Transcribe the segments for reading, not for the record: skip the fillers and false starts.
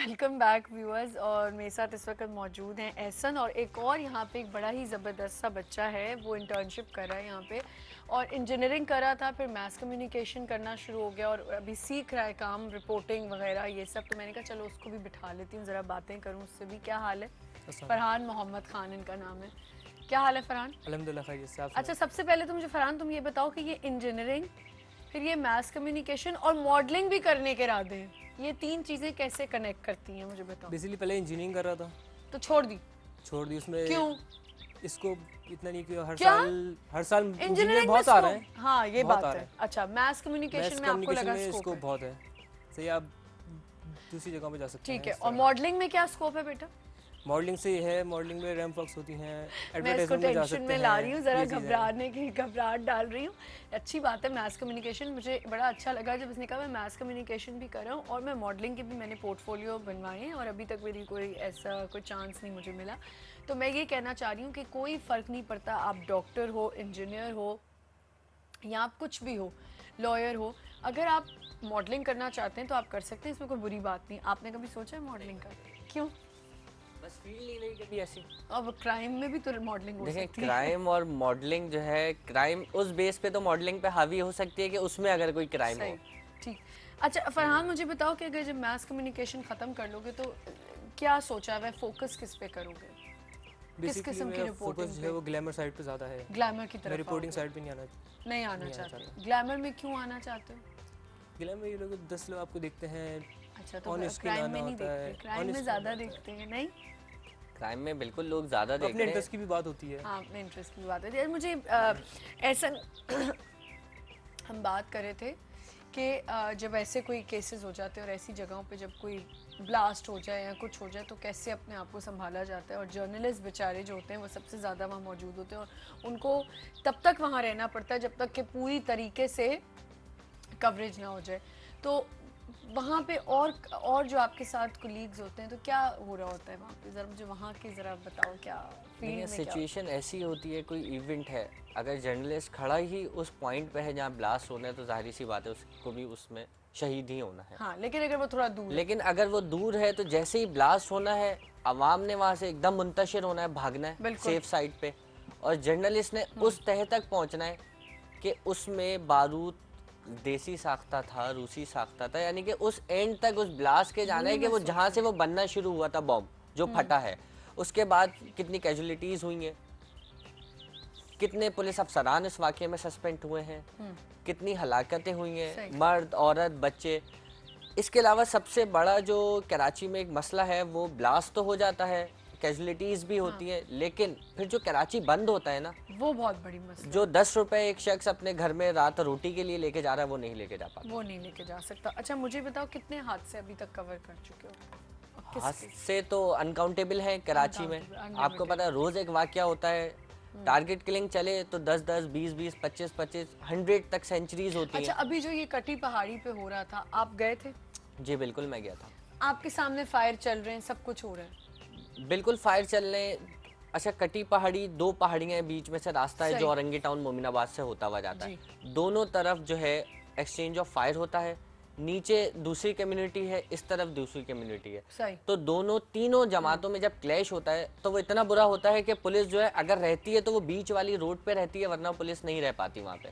Welcome back viewers. और मेरे साथ इस वक्त मौजूद हैं एहसन और एक और यहाँ पे एक बड़ा ही ज़बरदस्त सा बच्चा है। वो इंटर्नशिप कर रहा है यहाँ पे और इंजीनियरिंग कर रहा था, फिर मास कम्युनिकेशन करना शुरू हो गया और अभी सीख रहा है काम, रिपोर्टिंग वगैरह ये सब। तो मैंने कहा चलो उसको भी बिठा लेती हूँ, ज़रा बातें करूँ उससे भी। क्या हाल है? फरहान मोहम्मद खान इनका नाम है। क्या हाल है फरहान? अल्हम्दुलिल्लाह खैरियत से। आप अच्छा, सबसे पहले तो मुझे फरहान तुम ये बताओ कि ये इंजीनियरिंग, फिर ये मास कम्युनिकेशन और मॉडलिंग भी करने के इरादे हैं, ये तीन चीजें कैसे कनेक्ट करती हैं मुझे बताओ। बेसिकली पहले इंजीनियरिंग कर रहा था, तो छोड़ दी? छोड़ दी। उसमें क्यों? इसको इतना नहीं कि क्या हर साल इंजीनियर इंजीनियरिंग में बहुत आ रहे हैं। हाँ ये बहुत बात आ है। रहे हैं। अच्छा, मास कम्युनिकेशन मैथ्स में आपको कम्युनिकेशन लगा में स्कोप स्कोप है? बहुत है। सही, आप दूसरी जगह पे जा सकते हैं। ठीक है। और मॉडलिंग में क्या स्कोप है बेटा? मॉडलिंग से ये है, मॉडलिंग में रैंप वॉक्स होती हैं, मैं इसको एडवर्टाइजमेंट में जा टेंशन सकते में ला रही हैं, हूँ, ज़रा ये चीज़ें हैं। घबराहट डाल रही हूँ। अच्छी बात है मास कम्युनिकेशन। मुझे बड़ा अच्छा लगा जब उसने कहा मैं मास कम्युनिकेशन भी कर रहा हूँ और मैं मॉडलिंग की भी, मैंने पोर्टफोलियो बनवाए हैं और अभी तक मेरी कोई ऐसा कोई चांस नहीं मुझे मिला। तो मैं ये कहना चाह रही हूँ कि कोई फ़र्क नहीं पड़ता, आप डॉक्टर हो, इंजीनियर हो या आप कुछ भी हो, लॉयर हो, अगर आप मॉडलिंग करना चाहते हैं तो आप कर सकते हैं, इसमें कोई बुरी बात नहीं। आपने कभी सोचा है मॉडलिंग का? क्यों? बस फील्ड ही नहीं कभी ऐसी। अब क्राइम में भी तो मॉडलिंग हो देखें, सकती है। क्राइम और मॉडलिंग जो है, क्राइम उस बेस पे तो मॉडलिंग पे हावी हो सकती है कि उसमें अगर कोई क्राइम हो। सही, ठीक। अच्छा फरहान, मुझे बताओ कि अगर जब मास कम्युनिकेशन ख़त्म कर लोगे तो क्या सोचा है, फोकस किस पे करोगे? किस बेसिकली किस्म की मेरा रिपोर्टिंग फोकस जो पे? है वो ग्लैमर साइड पे ज़्यादा है। ग्लैमर की मैं तरफ रिपोर्टिंग आओगे? साइड पे नहीं आना नहीं आना चाहते? चाहता। ग्लैमर में क्यों आना चाहते हो? ग्लैमर ये लोग 10 लोग आपको देखते हैं, अच्छा, तो ऑन स्क्रीन क्राइम आना में नहीं होता है, देखते? क्राइम ऑन में स्क्रीन ज़्यादा होता है। देखते हैं नहीं? क्राइम में बिल्कुल लोग ज़्यादा अपने देखते हैं। इंटरेस्ट की भी बात होती है। हाँ, अपने इंटरेस्ट की बात है। यार मुझे ऐसा हम बात कर रहे थे कि जब ऐसे कोई केसेस हो जाते हैं और ऐसी जगहों पे जब कोई ब्लास्ट हो जाए या कुछ हो जाए तो कैसे अपने आप को संभाला जाता है। और जर्नलिस्ट बेचारे जो होते हैं वो सबसे ज़्यादा वहाँ मौजूद होते हैं और उनको तब तक वहाँ रहना पड़ता है जब तक कि पूरी तरीके से कवरेज ना हो जाए। तो वहाँ पे और जो आपके साथ कोलीग्स होते हैं तो क्या हो रहा होता है वहाँ पे? ज़रा मुझे वहाँ की ज़रा बताओ, क्या फील्ड में क्या? सिचुएशन ऐसी होती है, कोई इवेंट है, अगर जर्नलिस्ट खड़ा ही उस पॉइंट पे है जहाँ ब्लास्ट होना है तो जाहिर सी बात है उसको भी उसमें शहीद ही होना है। हाँ, लेकिन अगर वो थोड़ा दूर है? लेकिन अगर वो दूर है तो जैसे ही ब्लास्ट होना है, अवाम ने वहाँ से एकदम मुंतशिर होना है, भागना है सेफ साइड पे, और जर्नलिस्ट ने उस तह तक पहुँचना है कि उसमें बारूद देसी साख्ता था, रूसी साख्ता था, यानी कि उस एंड तक उस ब्लास्ट के जाना है कि वो जहाँ से वो बनना शुरू हुआ था, बॉम्ब जो फटा है, उसके बाद कितनी कैजुअलिटीज़ हुई हैं, कितने पुलिस अफसरान इस वाक़े में सस्पेंड हुए हैं, कितनी हलाकतें हुई हैं, मर्द, औरत, बच्चे। इसके अलावा सबसे बड़ा जो कराची में एक मसला है वो ब्लास्ट तो हो जाता है, कैजुअलिटीज़ भी होती हैं, लेकिन फिर जो कराची बंद होता है ना, वो बहुत बड़ी मसला, जो 10 रुपए एक शख्स अपने घर में रात रोटी के लिए लेके जा रहा है वो नहीं लेके जा पाता, वो नहीं लेके जा सकता। अच्छा मुझे बताओ, कितने हादसे अभी तक कवर कर चुके हो? हादसे तो अनकाउंटेबल हैं कराची में। आपको पता है रोज एक वाकया होता है, टारगेट किलिंग चले तो 10-10, 20-20, 25-25, 100 तक सेंचुरीज होती हैं। अच्छा, अभी जो ये कटी पहाड़ी पे हो रहा था, आप गए थे? जी बिल्कुल, मैं गया था। आपके सामने फायर चल रहे हैं, सब कुछ हो रहा है? बिल्कुल फायर चल रहे हैं। अच्छा, कटी पहाड़ी, 2 पहाड़ियाँ हैं, बीच में से रास्ता है जो औरंगी टाउन मोमिनाबाद से होता हुआ जाता है। दोनों तरफ जो है एक्सचेंज ऑफ फायर होता है, नीचे दूसरी कम्युनिटी है, इस तरफ दूसरी कम्युनिटी है। सही। तो तीनों जमातों में जब क्लैश होता है तो वो इतना बुरा होता है कि पुलिस जो है अगर रहती है तो वो बीच वाली रोड पे रहती है, वरना पुलिस नहीं रह पाती वहाँ पे,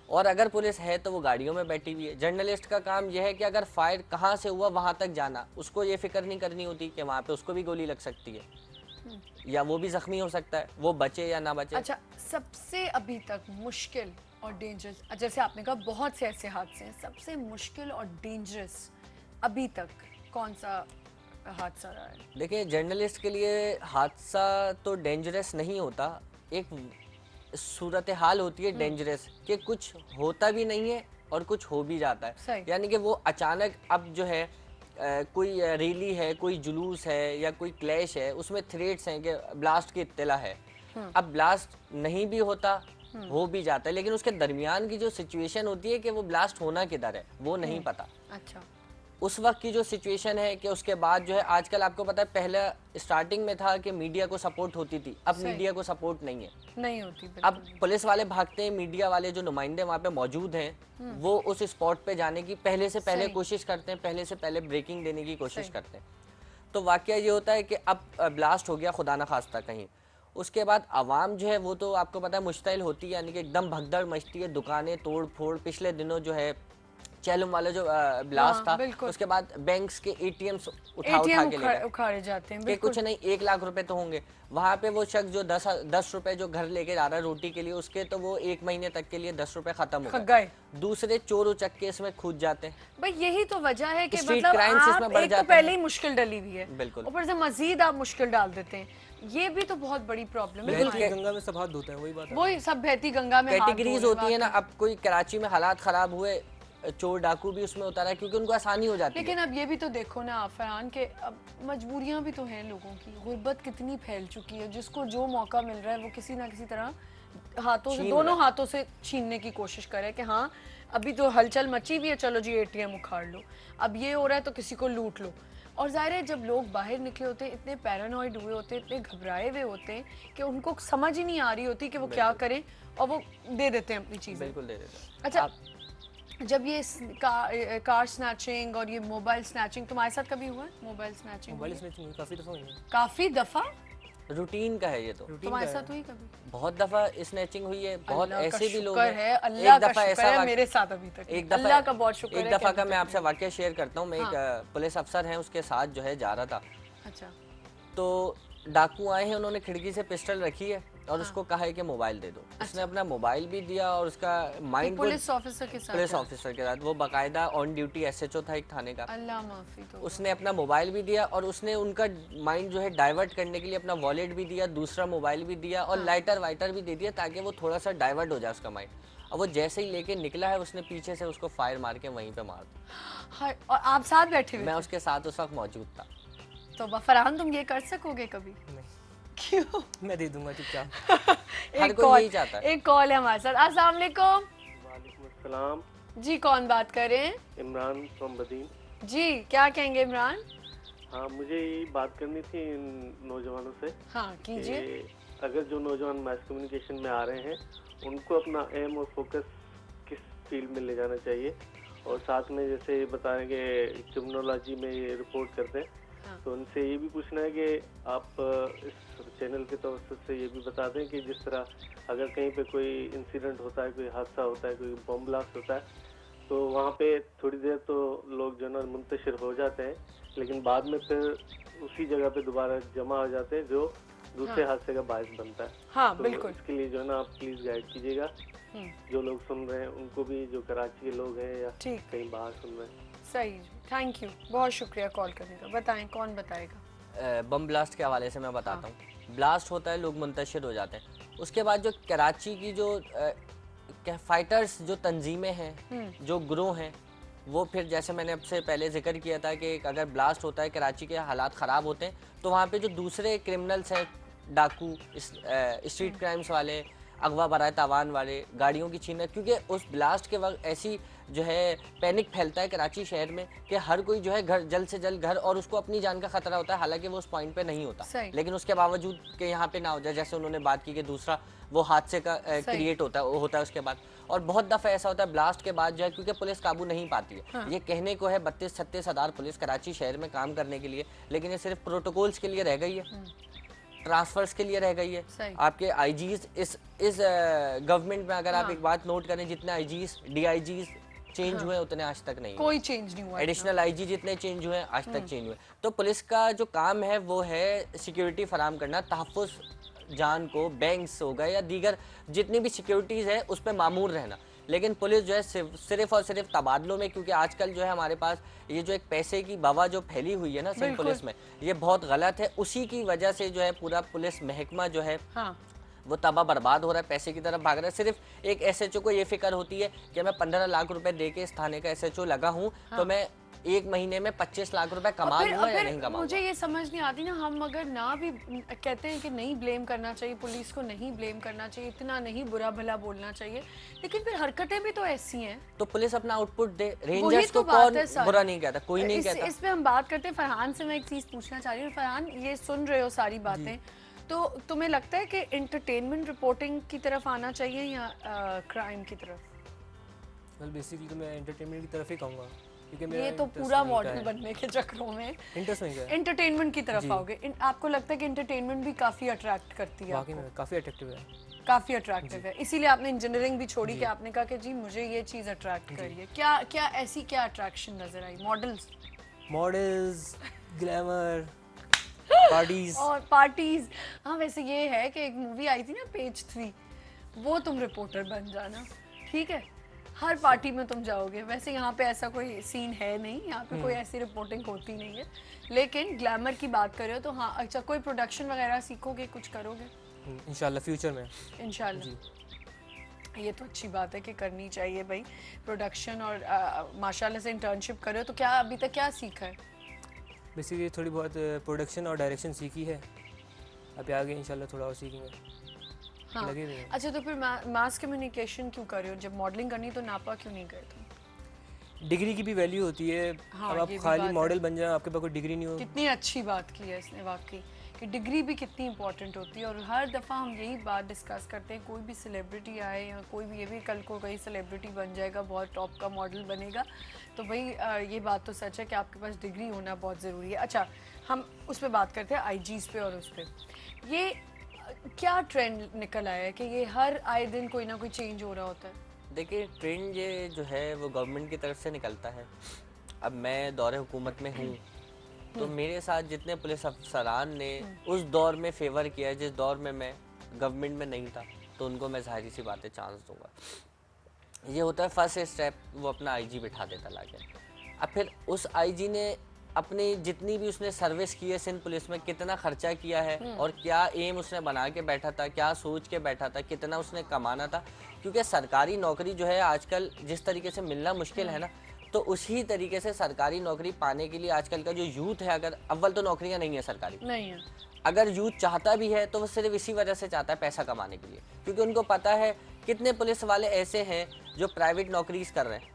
और अगर पुलिस है तो वो गाड़ियों में बैठी हुई है। जर्नलिस्ट का काम यह है कि अगर फायर कहाँ से हुआ वहाँ तक जाना, उसको ये फिक्र नहीं करनी होती कि वहाँ पे उसको भी गोली लग सकती है या वो भी जख्मी हो सकता है, वो बचे या ना बचे। अच्छा, सबसे अभी तक मुश्किल और डेंजरस, जैसे आपने कहा बहुत से ऐसे हादसे हैं, सबसे मुश्किल और डेंजरस अभी तक कौन सा हादसा रहा है? देखिए, जर्नलिस्ट के लिए हादसा तो डेंजरस नहीं होता, एक सूरत हाल होती है डेंजरस कि कुछ होता भी नहीं है और कुछ हो भी जाता है। यानी कि वो अचानक अब जो है कोई रैली है, कोई जुलूस है या कोई क्लैश है, उसमें थ्रेट्स हैं कि ब्लास्ट की इत्तला है। अब ब्लास्ट नहीं भी होता, हो भी जाता है, लेकिन उसके दरमियान की जो सिचुएशन होती है कि वो ब्लास्ट होना किधर है वो नहीं पता। अच्छा, उस वक्त की जो सिचुएशन है कि उसके बाद जो है, आजकल आपको पता है, पहले स्टार्टिंग में था कि मीडिया को सपोर्ट होती थी, अब मीडिया को सपोर्ट नहीं है, नहीं होती। अब पुलिस वाले भागते हैं, मीडिया वाले जो नुमाइंदे वहाँ पे मौजूद हैं वो उस स्पॉट पे जाने की पहले से पहले कोशिश करते हैं, पहले से पहले ब्रेकिंग देने की कोशिश करते हैं। तो वाकया ये होता है कि अब ब्लास्ट हो गया खुदा न खास्ता कहीं, उसके बाद आवाम जो है वो तो आपको पता है मुश्तिल होती है, यानी कि एकदम भगदड़ मचती है, दुकानें तोड़ फोड़। पिछले दिनों जो है चैलम वाला जो ब्लास्ट हाँ, था, उसके बाद बैंक्स के एटीएम्स उठा एटीएम के ले गए उखाड़े जाते हैं, कि बिल्कुल। कुछ नहीं 1 लाख रुपए तो होंगे। वहां पे वो शख्स जो 10 रुपए जो घर लेके जा रहा है रोटी के लिए, उसके तो वो 1 महीने तक के लिए 10 रुपए खत्म हो गए। दूसरे चोर उचक्के इसमें कूद जाते हैं। भाई यही तो वजह है कि स्ट्रीट मतलब क्राइम्स इसमें बढ़ एक तो जाते पहले हैं। ही मुश्किल डली हुई है, बिल्कुल। ऊपर से मजीद आप मुश्किल डाल देते हैं, ये भी तो बहुत बड़ी प्रॉब्लम है। बहती गंगा में सब हाथ धोते हैं, वही बात है। वही सब बहती गंगा में हाथ धो कैटेगरीज रहे हैं, होती है ना। वाकई। अब कोई कराची में हालात खराब हुए, चोर डाकू भी उसमें उतारा है क्योंकि उनको आसानी हो जाती है। लेकिन अब ये भी तो देखो ना फरहान के अब मजबूरियां भी तो हैं लोगों की, गुर्बत कितनी फैल चुकी है, जिसको जो मौका मिल रहा है वो किसी ना किसी तरह हाथों से, दोनों हाथों से छीनने की कोशिश करे कि हाँ अभी तो हलचल मची हुई है, चलो जी एटीएम उखाड़ लो, अब ये हो रहा है तो किसी को लूट लो। और जाहिर है जब लोग बाहर निकले होते हैं इतने पैरानॉइड हुए होते हैं, इतने घबराए हुए होते हैं कि उनको समझ ही नहीं आ रही होती कि वो क्या करें, और वो दे देते हैं अपनी चीज़ें। बिल्कुल दे देते हैं। अच्छा, जब ये कार स्नैचिंग और ये मोबाइल स्नैचिंग तुम्हारे साथ कभी हुआ है? मोबाइल स्नैचिंग मोबाइल स्नैचिंग काफी दफा हुई है। काफी दफा रूटीन का है ये तो। तुम्हारे साथ हुई कभी? बहुत दफा स्नैचिंग हुई है, बहुत ऐसे भी लोग हैं। हैं। अल्लाह का शुक्र है, मेरे साथ अभी तक एक दफा, अल्लाह का बहुत शुक्र है। एक दफा का मैं आपसे वाकया शेयर करता हूँ। मैं एक पुलिस अफसर हैं, उसके साथ जो है जा रहा था। अच्छा। तो डाकू आए हैं, उन्होंने खिड़की से पिस्टल रखी है और उसको कहा है कि मोबाइल दे दो। उसने अपना मोबाइल भी दिया और उसका माइंड पुलिस ऑफिसर के साथ, पुलिस ऑफिसर के साथ, वो बाकायदा ऑन ड्यूटी एसएचओ था एक थाने का। अल्लाह माफी तो। उसने अपना मोबाइल भी दिया और उसने उनका माइंड जो है डाइवर्ट करने के लिए अपना वॉलेट भी दिया, दूसरा मोबाइल भी दिया और लाइटर वाइटर भी दे दिया ताकि वो थोड़ा सा डाइवर्ट हो जाए उसका माइंड। और वो जैसे ही लेके निकला है, उसने पीछे से उसको फायर मार के वहीं पे मार दिया। और आप साथ बैठे हुए? मैं उसके साथ उस वक्त मौजूद था। तो फरहान तुम ये कर सकोगे कभी? नहीं। क्यों? मैं दे दूंगा चुपचाप। हर कोई यही चाहता है। एक कॉल है हमारे साथ। अस्सलाम वालेकुम। वालेकुम अस्सलाम। जी कौन बात कर रहे हैं? इमरान फ्रॉम बदीन। जी क्या कहेंगे इमरान? हाँ, मुझे ये बात करनी थी इन नौजवानों से। हाँ कीजिए। अगर जो नौजवान मास कम्युनिकेशन में आ रहे हैं, उनको अपना एम और फोकस किस फील्ड में ले जाना चाहिए, और साथ में जैसे बता रहे हैं कि क्रिमिनोलॉजी में ये रिपोर्ट करते हैं, तो उनसे ये भी पूछना है कि आप इस चैनल के तवज्जुह से ये भी बता दें कि जिस तरह अगर कहीं पे कोई इंसिडेंट होता है, कोई हादसा होता है, कोई बम ब्लास्ट होता है, तो वहाँ पे थोड़ी देर तो लोग जो है ना मुंतशिर हो जाते हैं, लेकिन बाद में फिर उसी जगह पे दोबारा जमा हो जाते हैं जो दूसरे हादसे का बायस बनता है। हाँ, तो बिल्कुल। इसके लिए जो है ना आप प्लीज गाइड कीजिएगा जो लोग सुन रहे हैं उनको भी, जो कराची के लोग हैं या कहीं बाहर सुन रहे हैं। सही, थैंक यू, बहुत शुक्रिया कॉल करने का। बताएं कौन बताएगा? बम ब्लास्ट के हवाले से मैं बताता हूँ। ब्लास्ट होता है, लोग मुंतशिर हो जाते हैं। उसके बाद जो कराची की जो फाइटर्स जो तंजीमें हैं, जो ग्रोह हैं, वो फिर जैसे मैंने आपसे पहले जिक्र किया था कि अगर ब्लास्ट होता है, कराची के हालात ख़राब होते हैं, तो वहाँ पे जो दूसरे क्रिमिनल्स हैं, डाकू, स्ट्रीट क्राइम्स वाले, अगवा बराए तावान वाले, गाड़ियों की छीनना, क्योंकि उस ब्लास्ट के वक्त ऐसी जो है पैनिक फैलता है कराची शहर में कि हर कोई जो है घर जल्द से जल्द घर, और उसको अपनी जान का खतरा होता है, हालांकि वो उस पॉइंट पे नहीं होता, लेकिन उसके बावजूद कि यहाँ पे ना हो जाए, जैसे उन्होंने बात की कि दूसरा वो हादसे का क्रिएट होता है, वो होता है उसके बाद। और बहुत दफ़ा ऐसा होता है ब्लास्ट के बाद जो है, क्योंकि पुलिस काबू नहीं पाती है। हाँ। ये कहने को है 32-36 हज़ार पुलिस कराची शहर में काम करने के लिए, लेकिन ये सिर्फ प्रोटोकॉल्स के लिए रह गई है, ट्रांसफर्स के लिए रह गई है। आपके आईजीज इस गवर्नमेंट में अगर आप एक बात नोट करें, जितने आईजीज डीआईजीज चेंज हुए उतने आज तक नहीं, कोई चेंज नहीं हुआ। एडिशनल आईजी जितने चेंज हुए आज तक चेंज हुए। तो पुलिस का जो काम है वो है सिक्योरिटी फराम करना, तहफ़्फ़ुज़ जान को, बैंक्स हो गए या दीगर जितनी भी सिक्योरिटीज़ है उस पर मामूर रहना। लेकिन पुलिस जो है सिर्फ और सिर्फ तबादलों में, क्योंकि आजकल जो है हमारे पास ये जो एक पैसे की बवा जो फैली हुई है ना सिंध पुलिस में, ये बहुत गलत है। उसी की वजह से जो है पूरा पुलिस महकमा जो है वो तबाह बर्बाद हो रहा है, पैसे की तरफ भाग रहा है। सिर्फ एक एसएचओ को ये फिक्र होती है कि मैं 15 लाख रुपए दे के इस थाने का एसएचओ लगा हूँ, तो मैं एक महीने में 25 लाख रुपए कमा लूंगा या नहीं कमाऊंगा। मुझे ये समझ नहीं आती ना, हम अगर ना भी कहते हैं कि नहीं ब्लेम करना चाहिए, पुलिस को नहीं ब्लेम करना चाहिए, इतना नहीं बुरा भला बोलना चाहिए, लेकिन फिर हरकतें भी तो ऐसी हैं। तो पुलिस अपना आउटपुट दे, रेंजर्स को कौन बुरा नहीं कहता, कोई नहीं कहता। इस पे हम बात करते हैं। फरहान से मैं एक चीज पूछना चाह रही हूँ। फरहान, ये सुन रहे हो सारी बातें, तो तुम्हें लगता है कि एंटरटेनमेंट रिपोर्टिंग की तरफ आना चाहिए या क्राइम की तरफ? वेल बेसिकली तो मैं एंटरटेनमेंट की तरफ ही कहूँगा, क्योंकि मेरा ये तो interest पूरा वहीं का मॉडल है। बनने के चक्रों में इंटरेस्ट वहीं का है। एंटरटेनमेंट की तरफ जी। आओगे। आपको लगता है कि एंटरटेनमेंट भी काफी अट्रैक्ट करती है वाकई आपको? में काफ़ी अट्रैक्टिव है। काफी अट्रैक्टिव है, इसीलिए आपने इंजीनियरिंग भी छोड़ी कि आपने कहा कि जी मुझे ये चीज अट्रैक्ट कर रही है। क्या क्या ऐसी क्या अट्रैक्शन नजर आई? Models models, glamour, parties. और पार्टीज। हाँ वैसे ये है कि एक मूवी आई थी ना पेज 3, वो तुम रिपोर्टर बन जाना, ठीक है? हर पार्टी में तुम जाओगे। वैसे यहाँ पे ऐसा कोई सीन है नहीं, यहाँ पे कोई ऐसी रिपोर्टिंग होती नहीं है, लेकिन ग्लैमर की बात कर रहे हो तो हाँ। अच्छा, कोई प्रोडक्शन वगैरह सीखोगे, कुछ करोगे? इंशाल्लाह फ्यूचर में। इंशाल्लाह। ये तो अच्छी बात है कि करनी चाहिए भाई प्रोडक्शन। और माशाल्लाह से इंटर्नशिप करे तो क्या अभी तक क्या सीखा है? बेसिकली थोड़ी बहुत प्रोडक्शन और डायरेक्शन सीखी है, अभी आगे इंशाल्लाह थोड़ा और सीखेंगे। हाँ। लगे हुए हैं। अच्छा, तो फिर मास कम्युनिकेशन क्यों कर रहे हो? जब मॉडलिंग करनी तो नापा क्यों नहीं गए तुम? डिग्री की भी वैल्यू होती है। हाँ, अब आप ये भी खाली बात मॉडल बन जाए, आपके पास कोई डिग्री नहीं हो। कितनी अच्छी बात की है इसने वाकई, कि डिग्री भी कितनी इंपॉर्टेंट होती है। और हर दफ़ा हम यही बात डिस्कस करते हैं, कोई भी सेलिब्रिटी आए या कोई भी, ये भी कल को कोई सेलिब्रिटी बन जाएगा, बहुत टॉप का मॉडल बनेगा, तो भाई ये बात तो सच है कि आपके पास डिग्री होना बहुत ज़रूरी है। अच्छा, हम उस पर बात करते हैं, आईजीज़ पे। और उस पर ये क्या ट्रेंड निकल आया है कि ये हर आए दिन कोई ना कोई चेंज हो रहा होता है? देखिए, ट्रेंड ये जो है वो गवर्नमेंट की तरफ से निकलता है। अब मैं दौरे हुकूमत में हूँ, तो मेरे साथ जितने पुलिस अफसरान ने उस दौर में फेवर किया है जिस दौर में मैं गवर्नमेंट में नहीं था, तो उनको मैं जाहिर सी बात है चांस दूंगा। ये होता है फर्स्ट स्टेप, वो अपना आईजी बिठा देता लाके। अब फिर उस आईजी ने अपनी जितनी भी उसने सर्विस की है सिंध पुलिस में, कितना खर्चा किया है और क्या एम उसने बना के बैठा था, क्या सोच के बैठा था, कितना उसने कमाना था। क्योंकि सरकारी नौकरी जो है आजकल जिस तरीके से मिलना मुश्किल है ना, तो उसी तरीके से सरकारी नौकरी पाने के लिए आजकल का जो यूथ है, अगर अव्वल तो नौकरियां नहीं है सरकारी, नहीं है। अगर यूथ चाहता भी है तो वो सिर्फ इसी वजह से चाहता है पैसा कमाने के लिए। क्योंकि उनको पता है कितने पुलिस वाले ऐसे हैं जो प्राइवेट नौकरीज कर रहे हैं,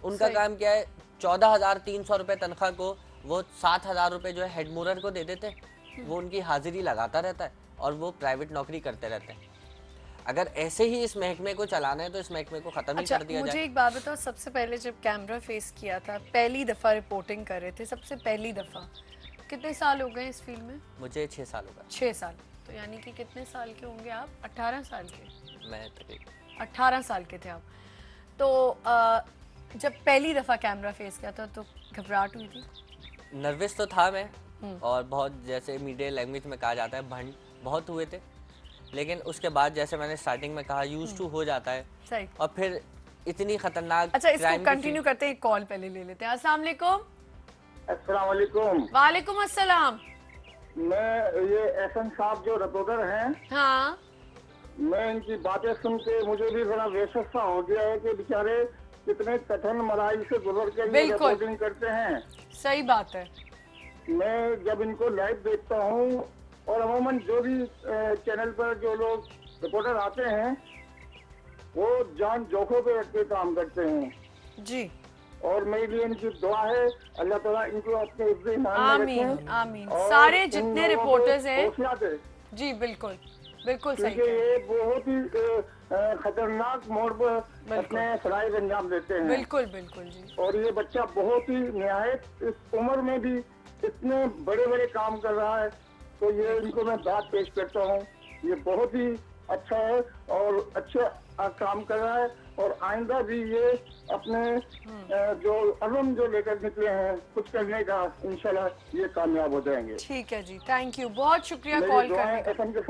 उनका काम क्या है, 14,300 रुपये तनख्वाह को वो 7,000 रुपये जो है हेड मूरर को दे देते हैं, वो उनकी हाजिरी लगाता रहता है और वो प्राइवेट नौकरी करते रहते हैं। अगर ऐसे ही इस महकमे को चलाना है तो इस महकमे को ख़त्म ही कर दिया जाए। मुझे एक बात बताओ, सबसे पहले जब कैमरा फेस किया था, पहली दफ़ा रिपोर्टिंग कर रहे थे, सबसे पहली दफ़ा, कितने साल हो गए इस फील्ड में? मुझे 6 साल हो गए। 6 साल। तो यानी कि कितने साल के होंगे आप? 18 साल के? मैं तकरीबन 18 साल के थे आप। तो जब पहली दफ़ा कैमरा फेस किया था तो घबराहट हुई थी? नर्वस तो था मैं, और बहुत, जैसे मीडिया लैंग्वेज में कहा जाता है, भंड बहुत हुए थे। लेकिन उसके बाद जैसे मैंने स्टार्टिंग में कहा, यूज टू हो जाता है। सही। और फिर इतनी खतरनाक। अच्छा, इसको कंटिन्यू करते हैं, कॉल पहले ले लेते हैं। अस्सलाम वालेकुम। अस्सलाम वालेकुम। वालेकुम अस्सलाम। मैं ये एहसन साहब जो रिपोर्टर हैं, हाँ, मैं इनकी बातें सुन के मुझे भी बड़ा बेसुध सा हो गया है कि बेचारे कितने कठिन मराइल से गुजर के ये रिपोर्टिंग करते हैं। सही बात है। मैं जब इनको लाइव देखता हूँ, और अमूमन जो भी चैनल पर जो लोग रिपोर्टर आते हैं, वो जान जोखों पे रख के काम करते हैं जी। और मेरे लिए इनकी दुआ है, अल्लाह ताला इनको अपने इज्जत ईमान में आमीन रखे। आमीन। और सारे इन जितने लोगों को रिपोर्टर्स हैं, हौसला दे। जी बिल्कुल बिल्कुल सही क्योंकि कह। ये बहुत ही खतरनाक मोड़ पर अपने फराइज अंजाम देते हैं। बिल्कुल बिल्कुल जी। और ये बच्चा बहुत ही निहायत इस उम्र में भी इतने बड़े बड़े काम कर रहा है, तो ये इनको मैं बात पेश करता हूँ। ये बहुत ही अच्छा है और अच्छा काम कर रहा है, और आइंदा भी ये अपने जो अज़म जो लेकर निकले हैं कुछ करने का, इंशाल्लाह ये कामयाब हो जाएंगे। ठीक है जी, थैंक यू, बहुत शुक्रिया कॉल करने का। एफएम के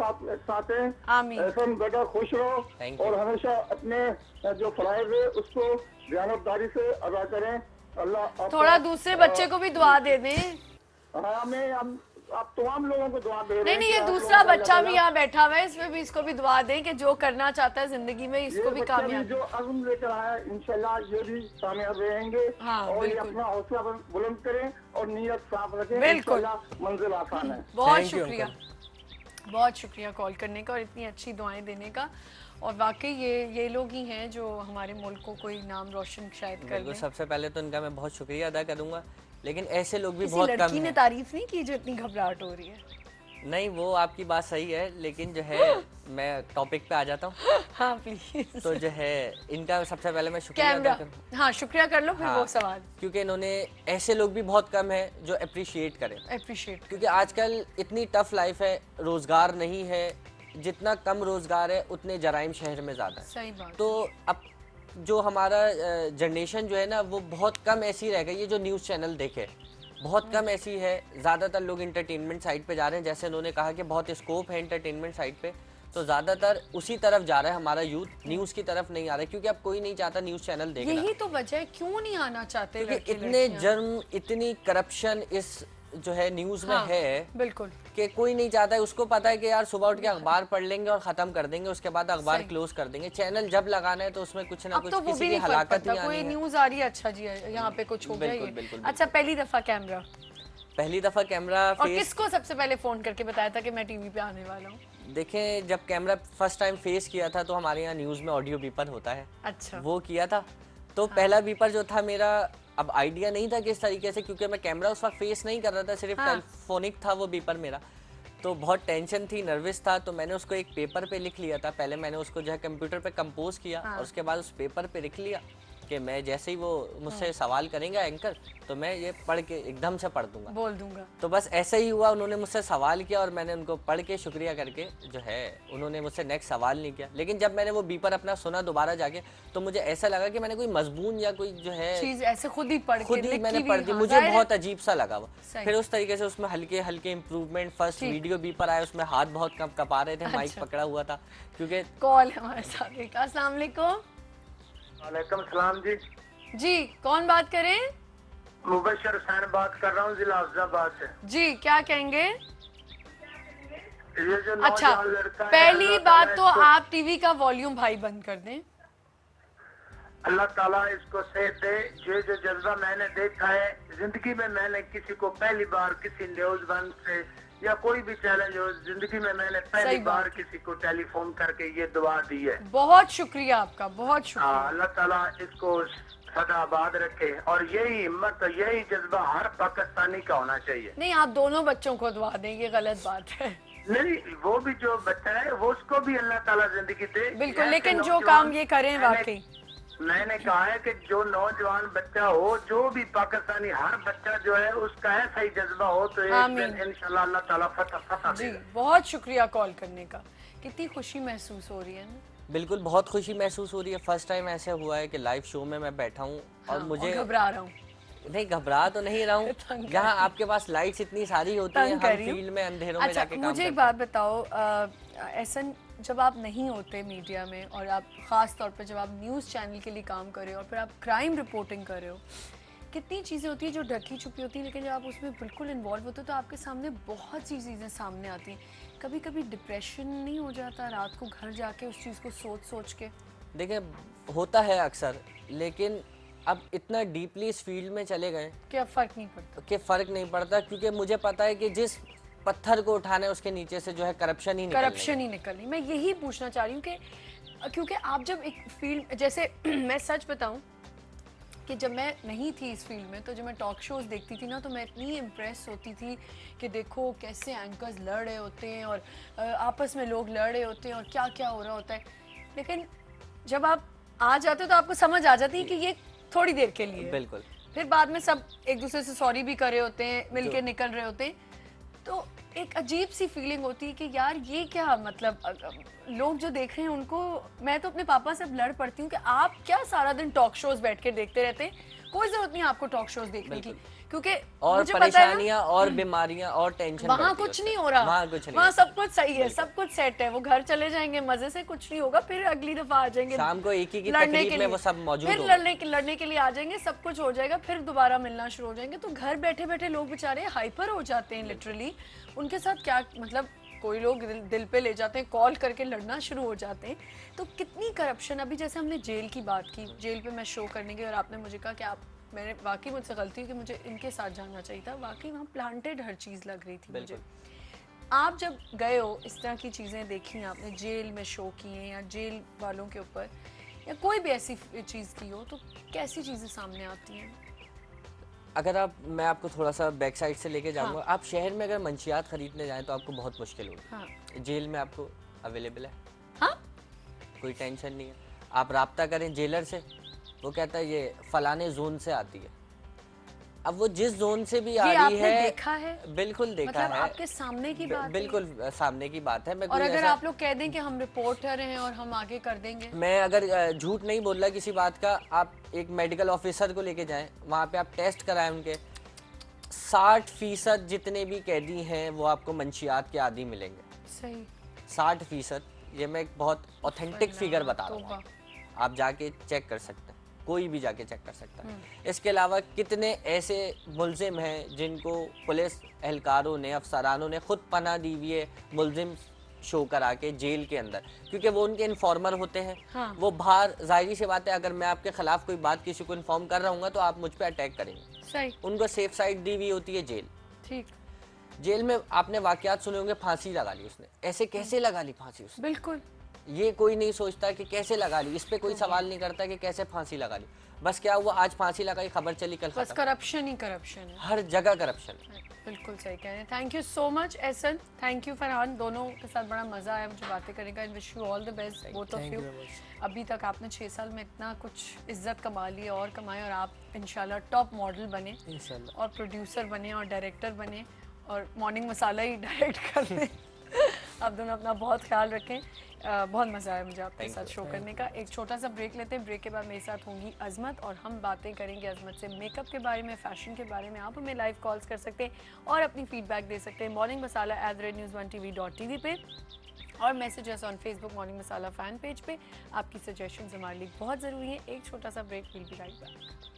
साथ हैं। आमीन। एफएम बेटा खुश रहो Thank you. और हमेशा अपने जो फराइज है उसको ध्यानदारी से अदा करें। अल्लाह आपका- थोड़ा दूसरे बच्चे को भी दुआ दे दें। हाँ, मैं आप तमाम लोगों को दुआ दे रहे हैं। नहीं, ये कि आप दूसरा लोगों का बच्चा भी अल्लाह यहाँ बैठा हुआ है, इसमें भी इसको भी दुआ दें कि जो करना चाहता है जिंदगी में, इसको ये भी बच्चा कामयाब। जो अज़्म लेकर आया है, इंशाल्लाह ये भी कामयाब रहेंगे। हाँ, और ये बिल्कुल। अपना हौसला बुलंद करें और नीयत साफ रखें। बिल्कुल। इंशाल्लाह मंजिल आसान है। बहुत Thank you, शुक्रिया, बहुत शुक्रिया कॉल करने का और इतनी अच्छी दुआएं देने का। और वाकई ये लोग ही हैं जो हमारे मुल्क को कोई नाम रोशन शायद कर बिल्कुल, दें। सबसे पहले तो इनका मैं बहुत शुक्रिया अदा करूंगा, लेकिन ऐसे लोग भी किसी बहुत कम लड़की ने हैं। तारीफ नहीं की जो इतनी घबराहट हो रही है? नहीं, वो आपकी बात सही है, लेकिन जो है मैं टॉपिक पे आ जाता हूँ। हाँ प्लीज। तो जो है इनका सबसे पहले मैं शुक्रिया कैमरा, अदा करूँ। हाँ शुक्रिया कर लो, फिर हाँ, वो सवाल। क्योंकि इन्होंने, ऐसे लोग भी बहुत कम है जो अप्रिशिएट करें, अप्रिशिएट। क्योंकि आजकल इतनी टफ लाइफ है, रोजगार नहीं है, जितना कम रोजगार है उतने जराइम शहर में ज्यादा है। सही बात। तो अब जो हमारा जनरेशन जो है ना, वो बहुत कम ऐसी रह गई है जो न्यूज़ चैनल देखे, बहुत कम ऐसी है। ज़्यादातर लोग इंटरटेनमेंट साइड पे जा रहे हैं, जैसे उन्होंने कहा कि बहुत स्कोप है इंटरटेनमेंट साइड पे, तो ज़्यादातर उसी तरफ जा रहा है हमारा यूथ, न्यूज़ की तरफ नहीं आ रहा है, क्योंकि अब कोई नहीं चाहता न्यूज़ चैनल देखना। यही तो वजह है क्यों नहीं आना चाहते क्योंकि लड़के इतने लड़कियां। जर्म, इतनी करप्शन इस जो है न्यूज़ में हाँ, है बिल्कुल। कि कोई नहीं चाहता है। उसको पता है कि यार सुबह उठ के अखबार पढ़ लेंगे और ख़त्म कर देंगे, उसके बाद अखबार सही। क्लोज कर देंगे। चैनल जब लगाना है तो उसमें कुछ ना अब कुछ तो वो किसी भी की नहीं फर्क हलाकत पड़ता, ही कोई आनी है। न्यूज आ रही है, अच्छा जी यहाँ पे कुछ हो गया बिल्कुल, ये। बिल्कुल, अच्छा पहली दफा कैमरा, पहली दफ़ा कैमरा और फेस, किसको सबसे पहले फोन करके बताया था कि मैं टीवी पे आने वाला हूँ? देखें जब कैमरा फर्स्ट टाइम फेस किया था तो हमारे यहाँ न्यूज़ में ऑडियो बीपर होता है, अच्छा। वो किया था। तो पहला बीपर जो था मेरा, अब आइडिया नहीं था किस तरीके से, क्योंकि मैं कैमरा उस वक्त फेस नहीं कर रहा था, सिर्फ हाँ। टेलीफोनिक था वो बीपर मेरा। तो बहुत टेंशन थी, नर्वस था, तो मैंने उसको एक पेपर पे लिख लिया था। पहले मैंने उसको जो है कंप्यूटर पे कंपोज किया, हाँ। और उसके बाद उस पेपर पे लिख लिया कि मैं जैसे ही वो मुझसे सवाल करेंगे एंकर, तो मैं ये पढ़ के एकदम से पढ़ दूंगा, बोल दूंगा। तो बस ऐसे ही हुआ। उन्होंने मुझसे सवाल किया और मैंने उनको पढ़ के शुक्रिया करके जो है, उन्होंने मुझसे नेक्स्ट सवाल नहीं किया। लेकिन जब मैंने वो बीपर अपना सुना दोबारा जाके, तो मुझे ऐसा लगा कि मैंने कोई मजबून या कोई जो है चीज ऐसे खुद ही पढ़ खुद के ही लिख मैंने की पढ़ भी, दी, हाँ, मुझे जाहिर है। बहुत अजीब सा लगा वो। सही। फिर उस तरीके से उसमें हल्के हल्के इम्प्रूवमेंट, फर्स्ट ठीक। वीडियो बीपर आया, उसमें हाथ बहुत कम कपा रहे थे, माइक अच्छा। पकड़ा हुआ था, क्योंकि कॉल है हमारे साथ एक। अस्सलाम वालेकुम। वालेकुम सलाम जी। जी कौन बात करें? मुबशर हुसैन बात कर रहा हूँ, जिला अफजाबाद से। जी क्या कहेंगे? ये जो अच्छा नौजवान लड़का है, पहली अल्लाह बात ताला तो इसको- आप टीवी का वॉल्यूम भाई बंद कर दें। अल्लाह ताला इसको सेहत दे। ये जो जज्बा मैंने देखा है जिंदगी में, मैंने किसी को पहली बार किसी न्यूज वन से या कोई भी चैलेंज हो, जिंदगी में मैंने पहली सही बात बार किसी को टेलीफोन करके ये दुआ दी है। बहुत शुक्रिया आपका, बहुत हाँ, शुक्रिया। अल्लाह ताला इसको सदा आबाद रखे, और यही हिम्मत, यही जज्बा हर पाकिस्तानी का होना चाहिए। नहीं आप दोनों बच्चों को दुआ दें, ये गलत बात है। नहीं, वो भी जो बच्चा है वो उसको भी अल्लाह ताला जिंदगी दे। बिल्कुल, ऐसे लेकिन जो नौजवान- काम ये करें वाकई। मैंने कहा है कि जो नौजवान बच्चा हो, जो भी पाकिस्तानी, हर बच्चा जो है उसका ऐसा ही जज्बा हो, तो एक आमीन। दिन इंशाल्लाह अल्लाह ताला फतह जी देगा। बहुत शुक्रिया कॉल करने का। कितनी खुशी महसूस हो रही है ना। बिल्कुल बहुत खुशी महसूस हो रही है। फर्स्ट टाइम ऐसे हुआ है कि लाइव शो में मैं बैठा हूँ और हाँ, मुझे घबरा रहा हूँ। नहीं, घबरा तो नहीं रहा हूँ, तंग कर जहाँ रही हूँ। आपके पास लाइट्स इतनी सारी होती हैं, तंग कर हम रही हूँ। फील्ड में अंधेरों में अच्छा जाके काम मुझे एक करते हैं। बात बताओ, ऐसा जब आप नहीं होते मीडिया में और आप ख़ास तौर पे जब आप न्यूज़ चैनल के लिए काम कर रहे हो और फिर आप क्राइम रिपोर्टिंग कर रहे हो, कितनी चीज़ें होती हैं जो ढकी छुपी होती हैं, लेकिन जब आप उसमें बिल्कुल इन्वॉल्व होते हो तो आपके सामने बहुत सी चीज़ें सामने आती हैं। कभी कभी डिप्रेशन नहीं हो जाता रात को घर जाके उस चीज़ को सोच सोच के? देखिए होता है अक्सर, लेकिन अब इतना डीपली इस फील्ड में चले गए क्या फ़र्क नहीं पड़ता? कि फ़र्क नहीं पड़ता, क्योंकि मुझे पता है कि जिस पत्थर को उठाना है उसके नीचे से जो है करप्शन ही निकलने करप्शन ही निकल रही। मैं यही पूछना चाह रही हूँ कि क्योंकि आप जब एक फील्ड, जैसे मैं सच बताऊँ कि जब मैं नहीं थी इस फील्ड में, तो जब मैं टॉक शोज देखती थी ना, तो मैं इतनी इम्प्रेस होती थी कि देखो कैसे एंकर्स लड़ रहे होते हैं और आपस में लोग लड़ रहे होते हैं और क्या क्या हो रहा होता है। लेकिन जब आप आ जाते हो तो आपको समझ आ जाती है कि ये थोड़ी देर के लिए है। बिल्कुल। फिर बाद में सब एक दूसरे से सॉरी भी कर रहे होते हैं, मिलके निकल रहे होते हैं, तो एक अजीब सी फीलिंग होती है कि यार ये क्या, मतलब लोग जो देख रहे हैं उनको, मैं तो अपने पापा से अब लड़ पड़ती हूँ कि आप क्या सारा दिन टॉक शोज बैठ के देखते रहते हैं, कोई जरूरत नहीं आपको टॉक शोज देखने की, क्योंकि और मुझे पता है ना, परेशानियां और बीमारियां और टेंशन वहाँ बढ़ती कुछ है नहीं उससे। हो रहा, वहाँ कुछ नहीं वहाँ होता। सब कुछ सही है, सब कुछ सेट है, वो घर चले जाएंगे मजे से, कुछ नहीं होगा, फिर अगली दफा आ जाएंगे शाम को एक ही की लड़ने तकलीफ के में लिए, वो सब मौजूद फिर होंगे। लड़ने के लिए आ जाएंगे, सब कुछ हो जाएगा, फिर दोबारा मिलना शुरू हो जाएंगे। तो घर बैठे बैठे लोग बेचारे हाइपर हो जाते हैं लिटरली। उनके साथ क्या, मतलब कोई लोग दिल पे ले जाते हैं, कॉल करके लड़ना शुरू हो जाते हैं। तो कितनी करप्शन, अभी जैसे हमने जेल की बात की, जेल पे मैं शो करने गई और आपने मुझे कहा कि आप, मैंने वाकई मुझसे गलती हुई कि मुझे इनके साथ जाना चाहिए था, वाकई वहाँ प्लांटेड हर चीज़ लग रही थी मुझे। आप जब गए हो, इस तरह की चीज़ें देखी आपने, जेल में शो किए या जेल वालों के ऊपर या कोई भी ऐसी चीज़ की हो, तो कैसी चीज़ें सामने आती हैं? अगर आप, मैं आपको थोड़ा सा बैक साइड से लेके जाऊंगा। आप शहर में अगर मंशियात खरीदने जाएं तो आपको बहुत मुश्किल होगी। हाँ। जेल में आपको अवेलेबल है, हाँ? कोई टेंशन नहीं है। आप राब्ता करें जेलर से, वो कहता है ये फलाने जोन से आती है। अब वो जिस जोन से भी आ ये रही आपने है, देखा है? बिल्कुल देखा मतलब है, आपके सामने की बात है? बिल्कुल सामने की बात है। मैं और कोई अगर ऐसा, आप लोग कह दें कि हम रिपोर्टर हैं और हम आगे कर देंगे? मैं अगर झूठ नहीं बोल रहा किसी बात का, आप एक मेडिकल ऑफिसर को लेके जाएं, वहाँ पे आप टेस्ट कराएं उनके, 60% जितने भी कैदी हैं वो आपको मंशियात के आदी मिलेंगे। सही। 60%, ये मैं एक बहुत ऑथेंटिक फिगर बता रहा हूँ, आप जाके चेक कर सकते हैं, कोई भी जाके चेक कर सकता है। इसके अलावा कितने ऐसे मुलजिम हैं जिनको पुलिस एहलकारों ने, अफसरानों ने खुद पनाह दी हुई है मुलजिम शो करा के जेल के अंदर, क्योंकि वो उनके इन्फॉर्मर होते हैं। हाँ। वो बाहर, जाहिर सी बात है, अगर मैं आपके खिलाफ कोई बात किसी को इन्फॉर्म कर रहा हूँ तो आप मुझ पर अटैक करेंगे। सही। उनको सेफ साइड दी हुई होती है जेल। ठीक। जेल में आपने वाकयात सुने होंगे, फांसी लगा ली उसने, ऐसे कैसे लगा ली फांसी उसने? बिल्कुल। ये कोई नहीं सोचता कि कैसे लगा ली, इस पे कोई सवाल नहीं करता कि कैसे फांसी लगा ली। बस क्या हुआ, आज फांसी लगाई, खबर चली, कल बस खत्म। करप्शन ही करप्शन है। हर जगह करप्शन है। बिल्कुल सही कह रहे हैं। Thank you so much Ehsan, thank you Farhan, दोनों के साथ बड़ा मजा आया मुझे बातें करने का। Wish you all the best both of you. अभी तक आपने 6 साल में इतना कुछ इज्जत कमा ली और कमाए, और आप इंशाल्लाह टॉप मॉडल बने और प्रोड्यूसर बने और डायरेक्टर बने और मॉर्निंग मसाला ही डायरेक्ट कर दें। आप दोनों अपना बहुत ख्याल रखें। बहुत मज़ा आया मुझे आपके साथ शो करने का। एक छोटा सा ब्रेक लेते हैं, ब्रेक के बाद मेरे साथ होंगी अजमत और हम बातें करेंगे अजमत से मेकअप के बारे में, फैशन के बारे में। आप हमें लाइव कॉल्स कर सकते हैं और अपनी फीडबैक दे सकते हैं मॉर्निंग मसाला @news1tv.tv पे, और messages on Facebook morning masala fan page पे। आपकी सजेशंस हमारे लिए बहुत ज़रूरी है। एक छोटा सा break, will be right back.